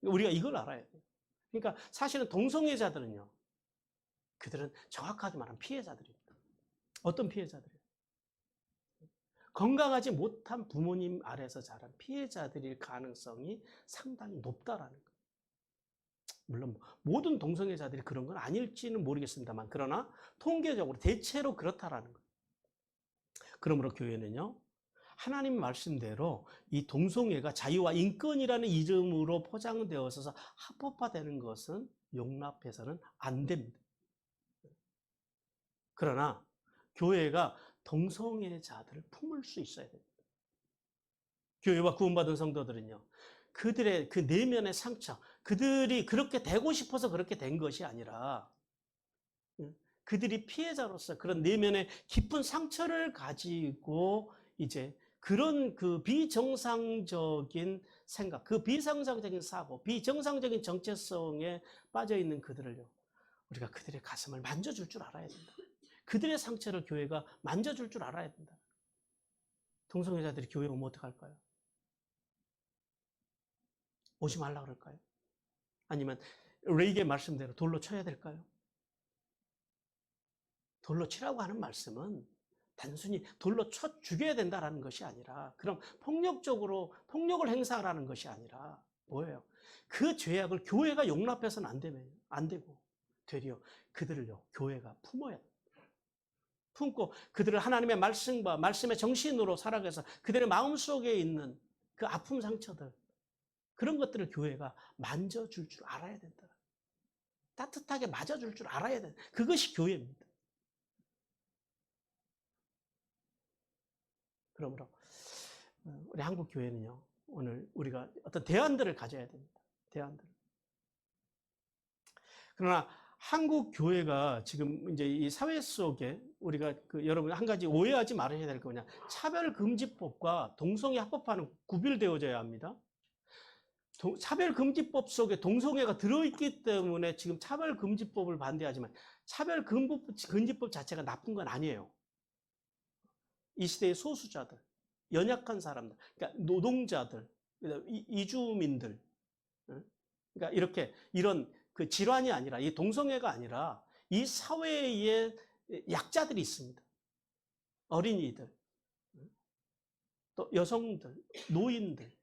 [SPEAKER 1] 우리가 이걸 알아야 돼요. 그러니까 사실은 동성애자들은요, 그들은 정확하게 말하면 피해자들입니다. 어떤 피해자들이에요? 건강하지 못한 부모님 아래서 자란 피해자들일 가능성이 상당히 높다라는 거예요. 물론 모든 동성애자들이 그런 건 아닐지는 모르겠습니다만, 그러나 통계적으로 대체로 그렇다라는 거예요. 그러므로 교회는요, 하나님 말씀대로 이 동성애가 자유와 인권이라는 이름으로 포장되어서 합법화되는 것은 용납해서는 안 됩니다. 그러나 교회가 동성애자들을 품을 수 있어야 됩니다. 교회와 구원받은 성도들은요, 그들의 그 내면의 상처, 그들이 그렇게 되고 싶어서 그렇게 된 것이 아니라 그들이 피해자로서 그런 내면의 깊은 상처를 가지고 이제 그런 그 비정상적인 생각, 그 비정상적인 사고, 비정상적인 정체성에 빠져 있는 그들을요, 우리가 그들의 가슴을 만져줄 줄 알아야 된다. 그들의 상처를 교회가 만져줄 줄 알아야 된다. 동성애자들이 교회 오면 어떡할까요? 오지 말라 그럴까요? 아니면 레이의 말씀대로 돌로 쳐야 될까요? 돌로 치라고 하는 말씀은 단순히 돌로 쳐 죽여야 된다는 것이 아니라, 그럼 폭력적으로 폭력을 행사하라는 것이 아니라 뭐예요? 그 죄악을 교회가 용납해서는 안 되고 되려 그들을요, 교회가 품어야 돼요. 품고 그들을 하나님의 말씀과 말씀의 정신으로 살아가서 그들의 마음속에 있는 그 아픔 상처들, 그런 것들을 교회가 만져줄 줄 알아야 된다. 따뜻하게 맞아줄 줄 알아야 된다. 그것이 교회입니다. 그러므로 우리 한국 교회는요, 오늘 우리가 어떤 대안들을 가져야 됩니다. 대안들. 그러나 한국 교회가 지금 이제 이 사회 속에 우리가 여러분 한 가지 오해하지 말아야 될 거 뭐냐? 차별금지법과 동성애 합법화는 구별되어져야 합니다. 차별금지법 속에 동성애가 들어있기 때문에 지금 차별금지법을 반대하지만 차별금지법 자체가 나쁜 건 아니에요. 이 시대의 소수자들, 연약한 사람들, 그러니까 노동자들, 이주민들, 그러니까 이렇게 이런 그 질환이 아니라, 이 동성애가 아니라 이 사회에 약자들이 있습니다. 어린이들, 또 여성들, 노인들,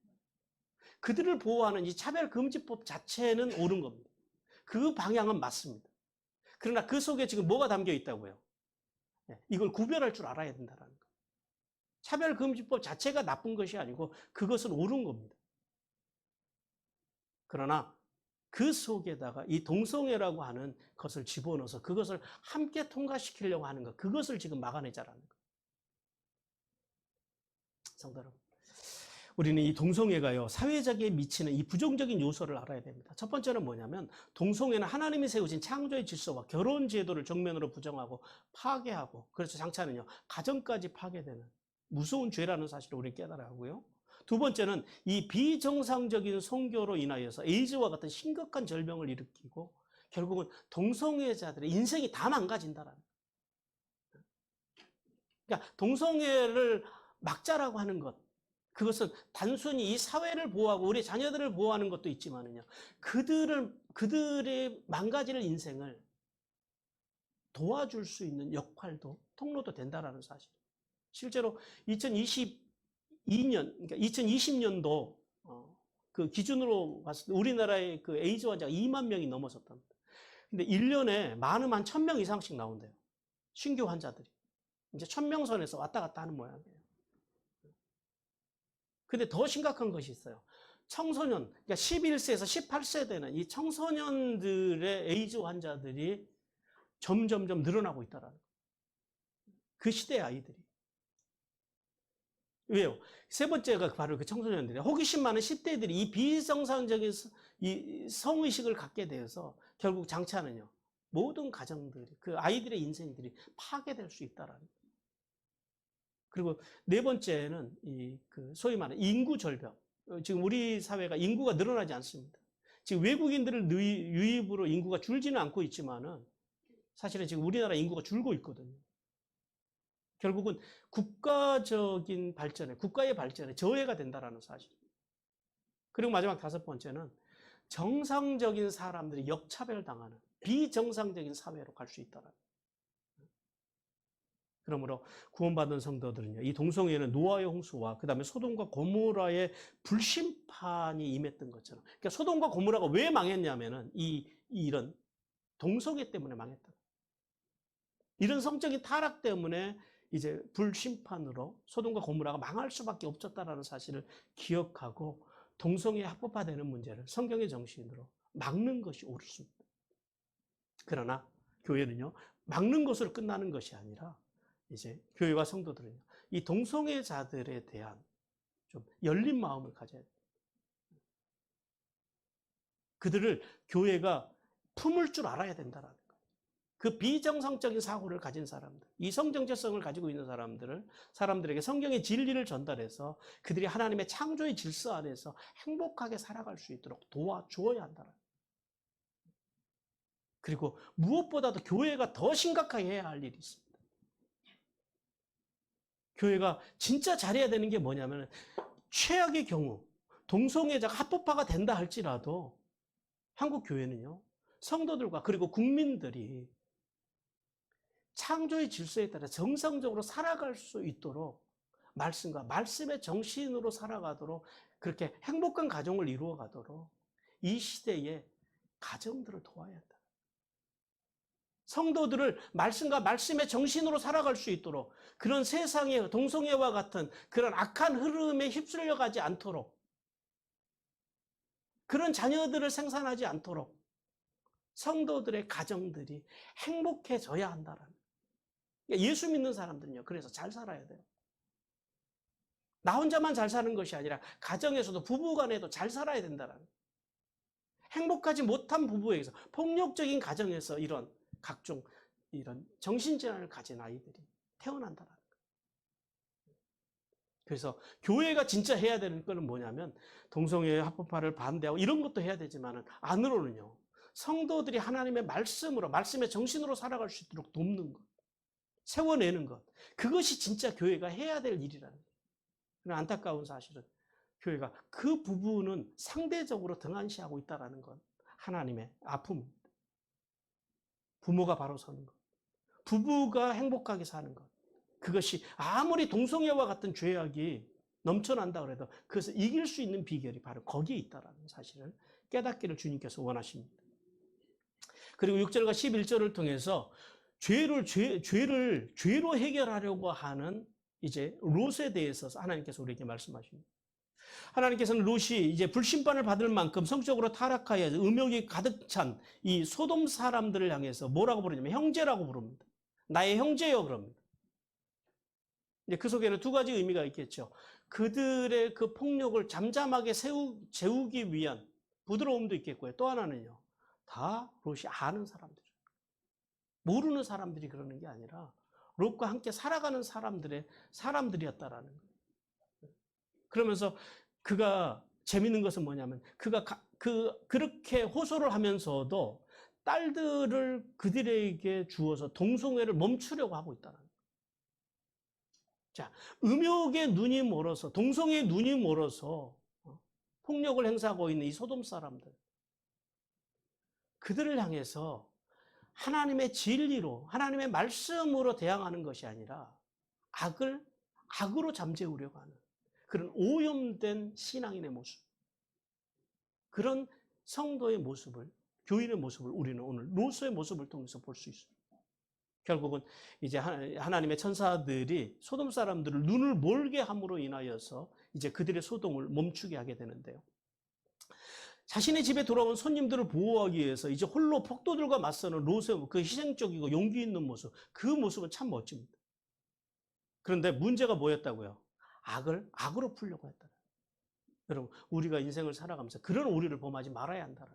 [SPEAKER 1] 그들을 보호하는 이 차별금지법 자체는 옳은 겁니다. 그 방향은 맞습니다. 그러나 그 속에 지금 뭐가 담겨 있다고요? 이걸 구별할 줄 알아야 된다는 거예요. 차별금지법 자체가 나쁜 것이 아니고 그것은 옳은 겁니다. 그러나 그 속에다가 이 동성애라고 하는 것을 집어넣어서 그것을 함께 통과시키려고 하는 것, 그것을 지금 막아내자라는 거예요. 성도 여러분, 우리는 이 동성애가요, 사회적에 미치는 이 부정적인 요소를 알아야 됩니다. 첫 번째는 뭐냐면, 동성애는 하나님이 세우신 창조의 질서와 결혼 제도를 정면으로 부정하고 파괴하고, 그래서 장차는요, 가정까지 파괴되는 무서운 죄라는 사실을 우리는 깨달아야 하고요. 두 번째는 이 비정상적인 성교로 인하여서 에이즈와 같은 심각한 질병을 일으키고 결국은 동성애자들의 인생이 다 망가진다라는 거예요. 그러니까 동성애를 막자라고 하는 것, 그것은 단순히 이 사회를 보호하고 우리 자녀들을 보호하는 것도 있지만은요, 그들의 망가질 인생을 도와줄 수 있는 역할도, 통로도 된다라는 사실. 실제로 2022년, 그러니까 2020년도 그 기준으로 봤을 때 우리나라의 그 에이즈 환자가 2만 명이 넘어섰답니다. 근데 1년에 많으면 한 1000명 이상씩 나온대요. 신규 환자들이. 이제 1000명 선에서 왔다 갔다 하는 모양이에요. 근데 더 심각한 것이 있어요. 청소년, 그러니까 11세에서 18세 되는 이 청소년들의 에이즈 환자들이 점점점 늘어나고 있다라는 거예요. 그 시대의 아이들이. 왜요? 세 번째가 바로 그 청소년들이에요. 호기심 많은 10대들이 이 비정상적인 이 성의식을 갖게 되어서 결국 장차는요, 모든 가정들이, 그 아이들의 인생들이 파괴될 수 있다라는 거예요. 그리고 네 번째는 소위 말하는 인구 절벽. 지금 우리 사회가 인구가 늘어나지 않습니다. 지금 외국인들을 유입으로 인구가 줄지는 않고 있지만은 사실은 지금 우리나라 인구가 줄고 있거든요. 결국은 국가적인 발전에, 국가의 발전에 저해가 된다라는 사실. 그리고 마지막 다섯 번째는 정상적인 사람들이 역차별당하는 비정상적인 사회로 갈 수 있다라는. 그러므로 구원받은 성도들은요, 이 동성애는 노아의 홍수와 그 다음에 소돔과 고모라의 불심판이 임했던 것처럼. 그러니까 소돔과 고모라가 왜 망했냐면은 이런 동성애 때문에 망했다. 이런 성적인 타락 때문에 이제 불심판으로 소돔과 고모라가 망할 수밖에 없었다라는 사실을 기억하고 동성애에 합법화되는 문제를 성경의 정신으로 막는 것이 옳습니다. 그러나 교회는요, 막는 것으로 끝나는 것이 아니라 이제 교회와 성도들은요, 이 동성애자들에 대한 좀 열린 마음을 가져야 돼요. 그들을 교회가 품을 줄 알아야 된다라는 거예요. 그 비정상적인 사고를 가진 사람들, 이성 정체성을 가지고 있는 사람들에게 성경의 진리를 전달해서 그들이 하나님의 창조의 질서 안에서 행복하게 살아갈 수 있도록 도와주어야 한다는 거예요. 그리고 무엇보다도 교회가 더 심각하게 해야 할 일이 있습니다. 교회가 진짜 잘해야 되는 게 뭐냐면, 최악의 경우 동성애자가 합법화가 된다 할지라도 한국 교회는요, 성도들과 그리고 국민들이 창조의 질서에 따라 정상적으로 살아갈 수 있도록 말씀과 말씀의 정신으로 살아가도록, 그렇게 행복한 가정을 이루어가도록 이 시대에 가정들을 도와야 한다. 성도들을 말씀과 말씀의 정신으로 살아갈 수 있도록, 그런 세상의 동성애와 같은 그런 악한 흐름에 휩쓸려 가지 않도록, 그런 자녀들을 생산하지 않도록 성도들의 가정들이 행복해져야 한다는. 예수 믿는 사람들은요, 그래서 잘 살아야 돼요. 나 혼자만 잘 사는 것이 아니라 가정에서도 부부간에도 잘 살아야 된다는. 행복하지 못한 부부에게서, 폭력적인 가정에서 이런 각종 이런 정신질환을 가진 아이들이 태어난다는 거예요. 그래서 교회가 진짜 해야 되는 거는 뭐냐면, 동성애 합법화를 반대하고 이런 것도 해야 되지만 안으로는요, 성도들이 하나님의 말씀으로, 말씀의 정신으로 살아갈 수 있도록 돕는 것, 세워내는 것, 그것이 진짜 교회가 해야 될 일이라는 거예요. 그러나 안타까운 사실은 교회가 그 부분은 상대적으로 등한시하고 있다는 건 하나님의 아픔입니다. 부모가 바로 서는 것, 부부가 행복하게 사는 것, 그것이 아무리 동성애와 같은 죄악이 넘쳐난다 그래도 그것을 이길 수 있는 비결이 바로 거기에 있다는 사실을 깨닫기를 주님께서 원하십니다. 그리고 6절과 11절을 통해서 죄로 해결하려고 하는 이제 롯에 대해서 하나님께서 우리에게 말씀하십니다. 하나님께서는 롯이 이제 불심판을 받을 만큼 성적으로 타락하여 음욕이 가득 찬 이 소돔 사람들을 향해서 뭐라고 부르냐면 형제라고 부릅니다. 나의 형제요 그럽니다. 이제 그 속에는 두 가지 의미가 있겠죠. 그들의 그 폭력을 잠잠하게 재우기 위한 부드러움도 있겠고요. 또 하나는요, 다 롯이 아는 사람들, 모르는 사람들이 그러는 게 아니라 롯과 함께 살아가는 사람들이었다라는 거예요. 그러면서 그가 재밌는 것은 뭐냐면, 그가 그렇게 호소를 하면서도 딸들을 그들에게 주어서 동성애를 멈추려고 하고 있다는 거예요. 자, 음욕의 눈이 멀어서, 동성애의 눈이 멀어서 폭력을 행사하고 있는 이 소돔 사람들, 그들을 향해서 하나님의 진리로, 하나님의 말씀으로 대항하는 것이 아니라 악으로 잠재우려고 하는 그런 오염된 신앙인의 모습, 그런 성도의 모습을, 교인의 모습을 우리는 오늘 롯의 모습을 통해서 볼 수 있습니다. 결국은 이제 하나님의 천사들이 소돔 사람들을 눈을 멀게 함으로 인하여서 이제 그들의 소동을 멈추게 하게 되는데요. 자신의 집에 돌아온 손님들을 보호하기 위해서 이제 홀로 폭도들과 맞서는 롯의 그 희생적이고 용기 있는 모습, 그 모습은 참 멋집니다. 그런데 문제가 뭐였다고요? 악으로 풀려고 했다. 여러분, 우리가 인생을 살아가면서 그런 오류를 범하지 말아야 한다는.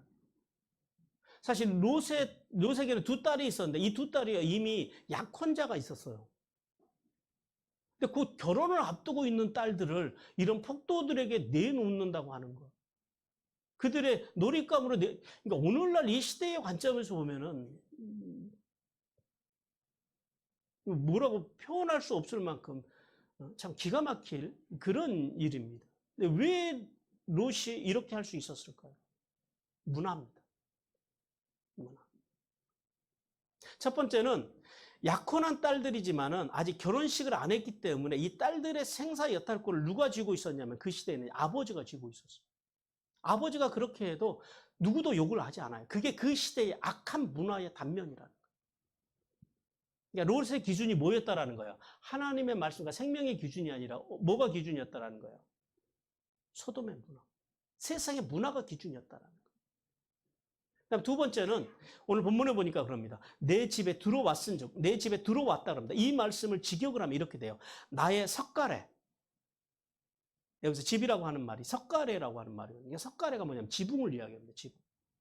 [SPEAKER 1] 사실 롯에게는 두 딸이 있었는데 이 두 딸이 이미 약혼자가 있었어요. 근데 그 결혼을 앞두고 있는 딸들을 이런 폭도들에게 내놓는다고 하는 거. 그들의 놀잇감으로 그러니까 오늘날 이 시대의 관점에서 보면은 뭐라고 표현할 수 없을 만큼 참 기가 막힐 그런 일입니다. 근데 왜 롯이 이렇게 할 수 있었을까요? 문화입니다. 문화. 첫 번째는 약혼한 딸들이지만은 아직 결혼식을 안 했기 때문에 이 딸들의 생사 여탈권을 누가 쥐고 있었냐면 그 시대에는 아버지가 쥐고 있었어요. 아버지가 그렇게 해도 누구도 욕을 하지 않아요. 그게 그 시대의 악한 문화의 단면이라는 거예요. 그러니까 롯의 기준이 뭐였다라는 거예요? 하나님의 말씀과 생명의 기준이 아니라 뭐가 기준이었다라는 거예요? 소돔의 문화. 세상의 문화가 기준이었다라는 거예요. 그다음 두 번째는 오늘 본문에 보니까 그럽니다. 내 집에 들어왔다 그럽니다. 이 말씀을 직역을 하면 이렇게 돼요. 나의 석가래. 여기서 집이라고 하는 말이 석가래라고 하는 말이거든요. 석가래가 뭐냐면 지붕을 이야기합니다. 지붕.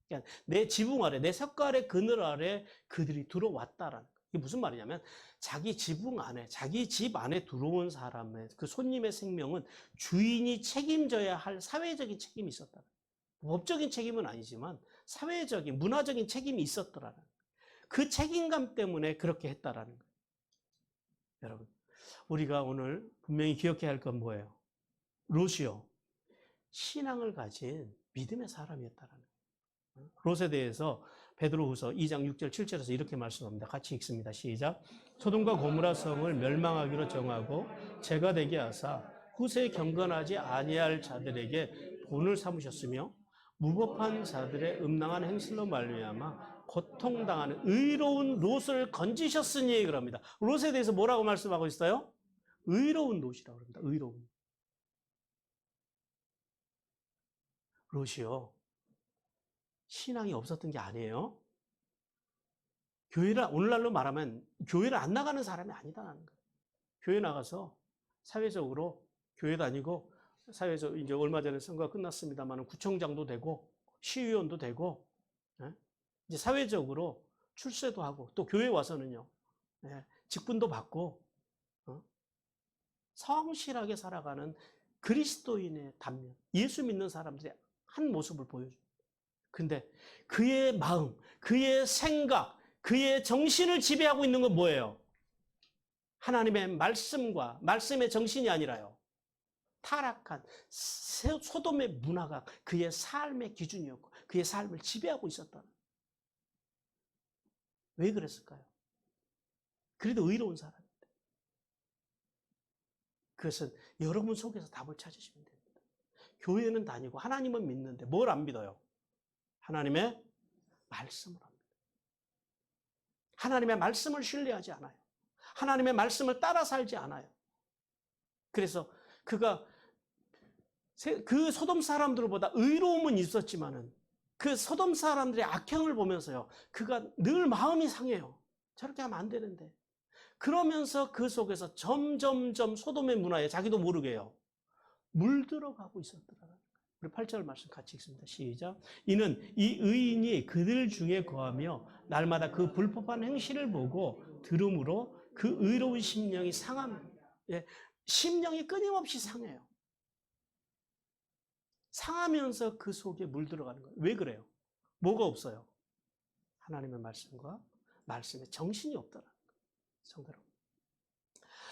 [SPEAKER 1] 그러니까 내 지붕 아래, 내 석가래 그늘 아래 그들이 들어왔다라는 거예요. 이게 무슨 말이냐면 자기 지붕 안에, 자기 집 안에 들어온 사람의 그 손님의 생명은 주인이 책임져야 할 사회적인 책임이 있었다. 법적인 책임은 아니지만 사회적인, 문화적인 책임이 있었더라는 거예요. 그 책임감 때문에 그렇게 했다라는 거예요. 여러분, 우리가 오늘 분명히 기억해야 할 건 뭐예요? 롯이요. 신앙을 가진 믿음의 사람이었다라는 거예요. 롯에 대해서 베드로후서 2장 6절 7절에서 이렇게 말씀합니다. 같이 읽습니다. 시작. 소돔과 고모라 성을 멸망하기로 정하고 죄가 되게 하사 후세 경건하지 아니할 자들에게 본을 삼으셨으며 무법한 자들의 음란한 행실로 말미암아 고통당하는 의로운 롯을 건지셨으니 그럽니다. 롯에 대해서 뭐라고 말씀하고 있어요? 의로운 롯이라고 합니다. 의로운. 롯이요. 신앙이 없었던 게 아니에요. 오늘날로 말하면 교회를 안 나가는 사람이 아니다라는 거예요. 교회 나가서 사회적으로 교회 다니고 사회적 이제 얼마 전에 선거가 끝났습니다만 구청장도 되고 시의원도 되고 이제 사회적으로 출세도 하고 또 교회 와서는요 직분도 받고 성실하게 살아가는 그리스도인의 단면, 예수 믿는 사람들의 한 모습을 보여줍니다. 근데 그의 마음, 그의 생각, 그의 정신을 지배하고 있는 건 뭐예요? 하나님의 말씀과 말씀의 정신이 아니라요. 타락한 소돔의 문화가 그의 삶의 기준이었고 그의 삶을 지배하고 있었다. 왜 그랬을까요? 그래도 의로운 사람입니다. 그것은 여러분 속에서 답을 찾으시면 됩니다. 교회는 다니고 하나님은 믿는데 뭘 안 믿어요? 하나님의 말씀을 합니다. 하나님의 말씀을 신뢰하지 않아요. 하나님의 말씀을 따라 살지 않아요. 그래서 그가 그 소돔 사람들보다 의로움은 있었지만은 그 소돔 사람들의 악행을 보면서요, 그가 늘 마음이 상해요. 저렇게 하면 안 되는데. 그러면서 그 속에서 점점점 소돔의 문화에 자기도 모르게요, 물들어가고 있었더라고요. 우리 8절 말씀 같이 읽습니다. 시작. 이는 이 의인이 그들 중에 거하며 날마다 그 불법한 행실을 보고 들음으로 그 의로운 심령이 상합니다. 예, 심령이 끊임없이 상해요. 상하면서 그 속에 물들어가는 거예요. 왜 그래요? 뭐가 없어요? 하나님의 말씀과 말씀의 정신이 없더라는 거예요. 성도 여러분.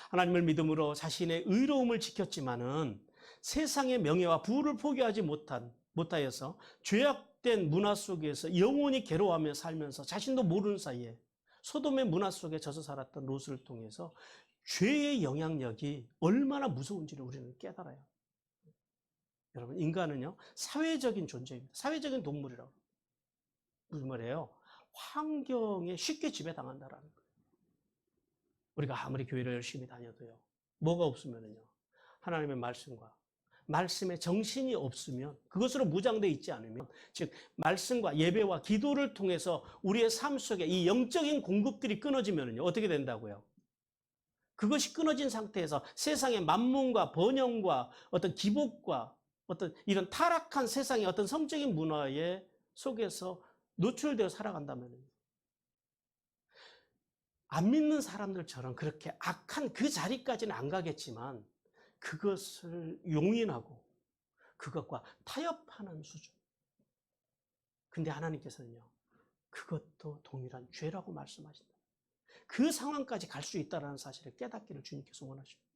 [SPEAKER 1] 하나님을 믿음으로 자신의 의로움을 지켰지만은 세상의 명예와 부를 포기하지 못하여서 죄악된 문화 속에서 영원히 괴로워하며 살면서 자신도 모르는 사이에 소돔의 문화 속에 젖어 살았던 롯을 통해서 죄의 영향력이 얼마나 무서운지를 우리는 깨달아요. 여러분, 인간은요, 사회적인 존재입니다. 사회적인 동물이라고. 무슨 말이에요? 환경에 쉽게 지배당한다라는 거예요. 우리가 아무리 교회를 열심히 다녀도요, 뭐가 없으면요, 하나님의 말씀과 말씀에 정신이 없으면, 그것으로 무장되어 있지 않으면, 즉 말씀과 예배와 기도를 통해서 우리의 삶 속에 이 영적인 공급들이 끊어지면요 어떻게 된다고요? 그것이 끊어진 상태에서 세상의 만문과 번영과 어떤 기복과 어떤 이런 타락한 세상의 어떤 성적인 문화의 속에서 노출되어 살아간다면, 안 믿는 사람들처럼 그렇게 악한 그 자리까지는 안 가겠지만 그것을 용인하고 그것과 타협하는 수준. 근데 하나님께서는요, 그것도 동일한 죄라고 말씀하신다. 그 상황까지 갈 수 있다는 사실을 깨닫기를 주님께서 원하십니다.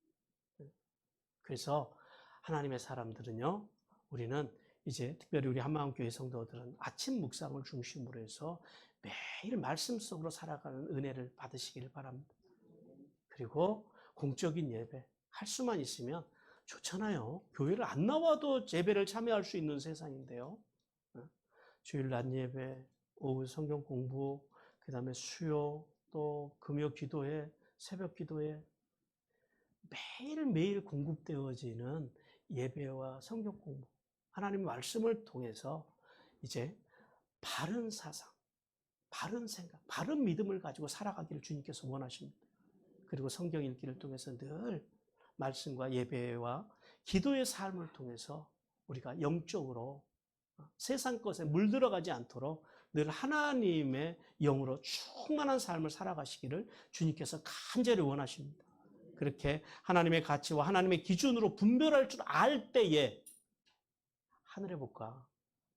[SPEAKER 1] 그래서 하나님의 사람들은요, 우리는 이제 특별히 우리 한마음교회 성도들은 아침 묵상을 중심으로 해서 매일 말씀 속으로 살아가는 은혜를 받으시길 바랍니다. 그리고 공적인 예배 할 수만 있으면 좋잖아요. 교회를 안 나와도 예배를 참여할 수 있는 세상인데요. 주일 낮 예배, 오후 성경 공부, 그 다음에 수요, 또 금요 기도회, 새벽 기도회, 매일매일 공급되어지는 예배와 성경 공부, 하나님의 말씀을 통해서 이제 바른 사상, 바른 생각, 바른 믿음을 가지고 살아가기를 주님께서 원하십니다. 그리고 성경 읽기를 통해서 늘 말씀과 예배와 기도의 삶을 통해서 우리가 영적으로 세상 것에 물들어가지 않도록 늘 하나님의 영으로 충만한 삶을 살아가시기를 주님께서 간절히 원하십니다. 그렇게 하나님의 가치와 하나님의 기준으로 분별할 줄 알 때에 하늘의 복과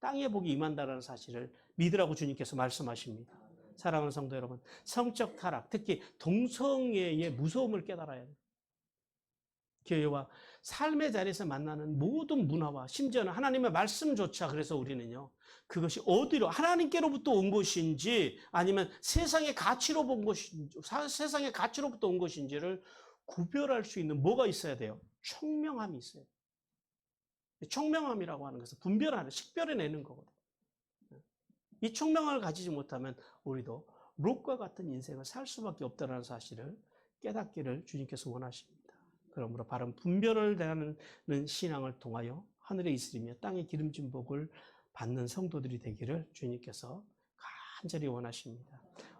[SPEAKER 1] 땅의 복이 임한다는 사실을 믿으라고 주님께서 말씀하십니다. 사랑하는 성도 여러분, 성적 타락, 특히 동성애의 무서움을 깨달아야 돼요. 교회와 삶의 자리에서 만나는 모든 문화와 심지어는 하나님의 말씀조차, 그래서 우리는요, 그것이 어디로, 하나님께로부터 온 것인지 아니면 세상의 가치로 본 것인지, 세상의 가치로부터 온 것인지를 구별할 수 있는 뭐가 있어야 돼요? 총명함이 있어야 돼요. 총명함이라고 하는 것은 분별하는, 식별해내는 거거든요. 이 총명함을 가지지 못하면 우리도 롯과 같은 인생을 살 수밖에 없다는 사실을 깨닫기를 주님께서 원하십니다. 그러므로 바른 분별을 대하는 신앙을 통하여 하늘에 있으리며 땅에 기름진 복을 받는 성도들이 되기를 주님께서 간절히 원하십니다.